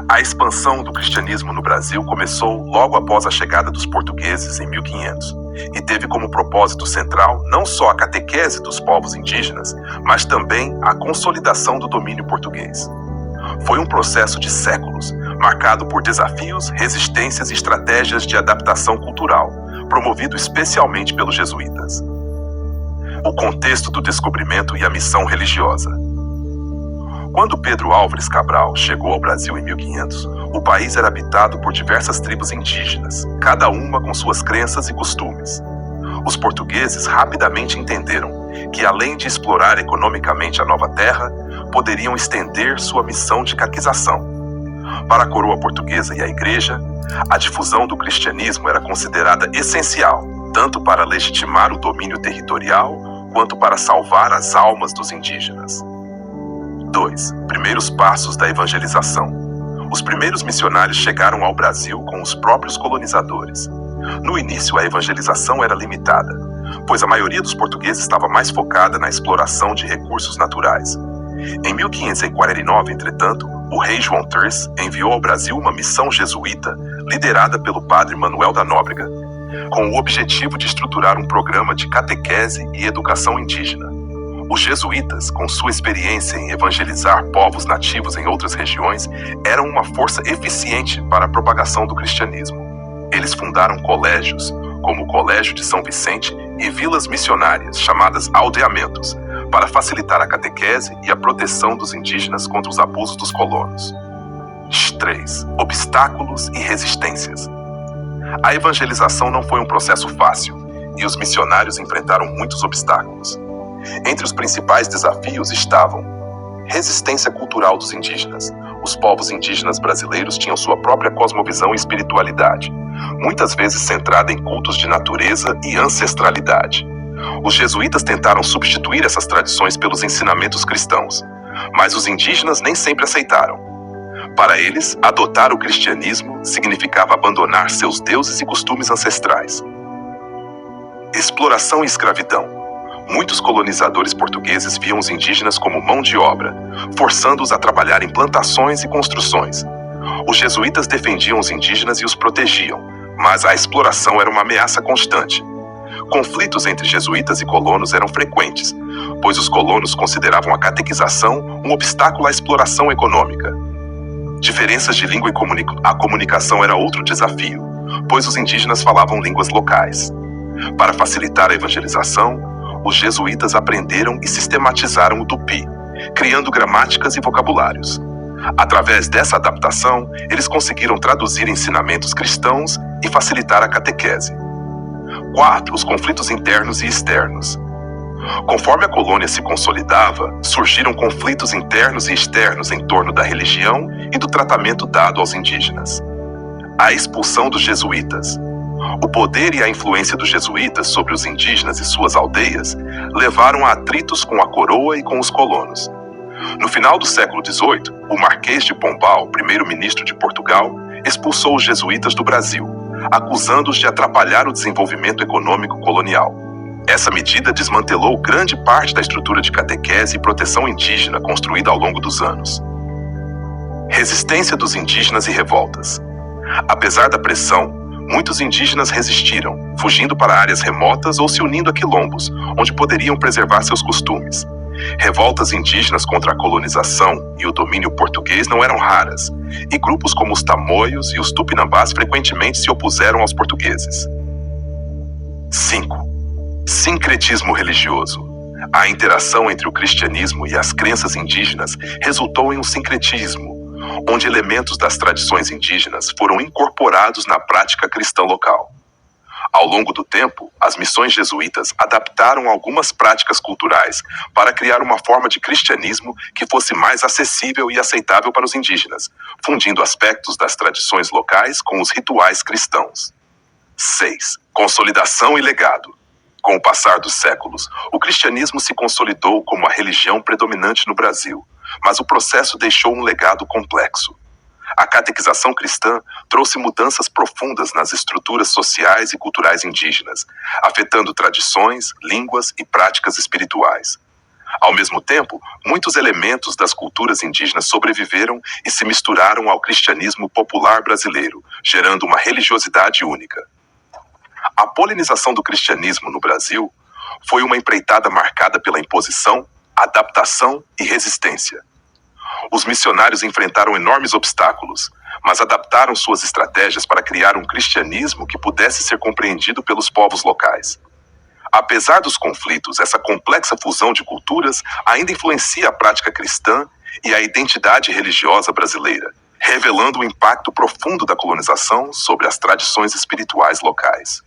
A expansão do cristianismo no Brasil começou logo após a chegada dos portugueses em 1500 e teve como propósito central não só a catequese dos povos indígenas, mas também a consolidação do domínio português. Foi um processo de séculos, marcado por desafios, resistências e estratégias de adaptação cultural, promovido especialmente pelos jesuítas. O contexto do descobrimento e a missão religiosa. Quando Pedro Álvares Cabral chegou ao Brasil em 1500, o país era habitado por diversas tribos indígenas, cada uma com suas crenças e costumes. Os portugueses rapidamente entenderam que, além de explorar economicamente a nova terra, poderiam estender sua missão de catequização. Para a coroa portuguesa e a igreja, a difusão do cristianismo era considerada essencial, tanto para legitimar o domínio territorial, quanto para salvar as almas dos indígenas. 2. Primeiros passos da evangelização. Os primeiros missionários chegaram ao Brasil com os próprios colonizadores. No início, a evangelização era limitada, pois a maioria dos portugueses estava mais focada na exploração de recursos naturais. Em 1549, entretanto, o rei João III enviou ao Brasil uma missão jesuíta liderada pelo padre Manuel da Nóbrega, com o objetivo de estruturar um programa de catequese e educação indígena. Os jesuítas, com sua experiência em evangelizar povos nativos em outras regiões, eram uma força eficiente para a propagação do cristianismo. Eles fundaram colégios, como o Colégio de São Vicente, e vilas missionárias, chamadas aldeamentos, para facilitar a catequese e a proteção dos indígenas contra os abusos dos colonos. 3. Obstáculos e resistências. A evangelização não foi um processo fácil, e os missionários enfrentaram muitos obstáculos. Entre os principais desafios estavam resistência cultural dos indígenas. Os povos indígenas brasileiros tinham sua própria cosmovisão e espiritualidade, muitas vezes centrada em cultos de natureza e ancestralidade. Os jesuítas tentaram substituir essas tradições pelos ensinamentos cristãos, mas os indígenas nem sempre aceitaram. Para eles, adotar o cristianismo significava abandonar seus deuses e costumes ancestrais. Exploração e escravidão. Muitos colonizadores portugueses viam os indígenas como mão de obra, forçando-os a trabalhar em plantações e construções. Os jesuítas defendiam os indígenas e os protegiam, mas a exploração era uma ameaça constante. Conflitos entre jesuítas e colonos eram frequentes, pois os colonos consideravam a catequização um obstáculo à exploração econômica. Diferenças de língua e a comunicação era outro desafio, pois os indígenas falavam línguas locais. Para facilitar a evangelização, os jesuítas aprenderam e sistematizaram o tupi, criando gramáticas e vocabulários. Através dessa adaptação, eles conseguiram traduzir ensinamentos cristãos e facilitar a catequese. 4. Os conflitos internos e externos. Conforme a colônia se consolidava, surgiram conflitos internos e externos em torno da religião e do tratamento dado aos indígenas. A expulsão dos jesuítas. O poder e a influência dos jesuítas sobre os indígenas e suas aldeias levaram a atritos com a coroa e com os colonos. No final do século XVIII, o Marquês de Pombal, primeiro-ministro de Portugal, expulsou os jesuítas do Brasil, acusando-os de atrapalhar o desenvolvimento econômico colonial. Essa medida desmantelou grande parte da estrutura de catequese e proteção indígena construída ao longo dos anos. Resistência dos indígenas e revoltas. Apesar da pressão, muitos indígenas resistiram, fugindo para áreas remotas ou se unindo a quilombos, onde poderiam preservar seus costumes. Revoltas indígenas contra a colonização e o domínio português não eram raras, e grupos como os tamoios e os tupinambás frequentemente se opuseram aos portugueses. 5. Sincretismo religioso. A interação entre o cristianismo e as crenças indígenas resultou em um sincretismo, onde elementos das tradições indígenas foram incorporados na prática cristã local. Ao longo do tempo, as missões jesuítas adaptaram algumas práticas culturais para criar uma forma de cristianismo que fosse mais acessível e aceitável para os indígenas, fundindo aspectos das tradições locais com os rituais cristãos. 6. Consolidação e legado. Com o passar dos séculos, o cristianismo se consolidou como a religião predominante no Brasil, mas o processo deixou um legado complexo. A catequização cristã trouxe mudanças profundas nas estruturas sociais e culturais indígenas, afetando tradições, línguas e práticas espirituais. Ao mesmo tempo, muitos elementos das culturas indígenas sobreviveram e se misturaram ao cristianismo popular brasileiro, gerando uma religiosidade única. A polinização do cristianismo no Brasil foi uma empreitada marcada pela imposição, adaptação e resistência. Os missionários enfrentaram enormes obstáculos, mas adaptaram suas estratégias para criar um cristianismo que pudesse ser compreendido pelos povos locais. Apesar dos conflitos, essa complexa fusão de culturas ainda influencia a prática cristã e a identidade religiosa brasileira, revelando o impacto profundo da colonização sobre as tradições espirituais locais.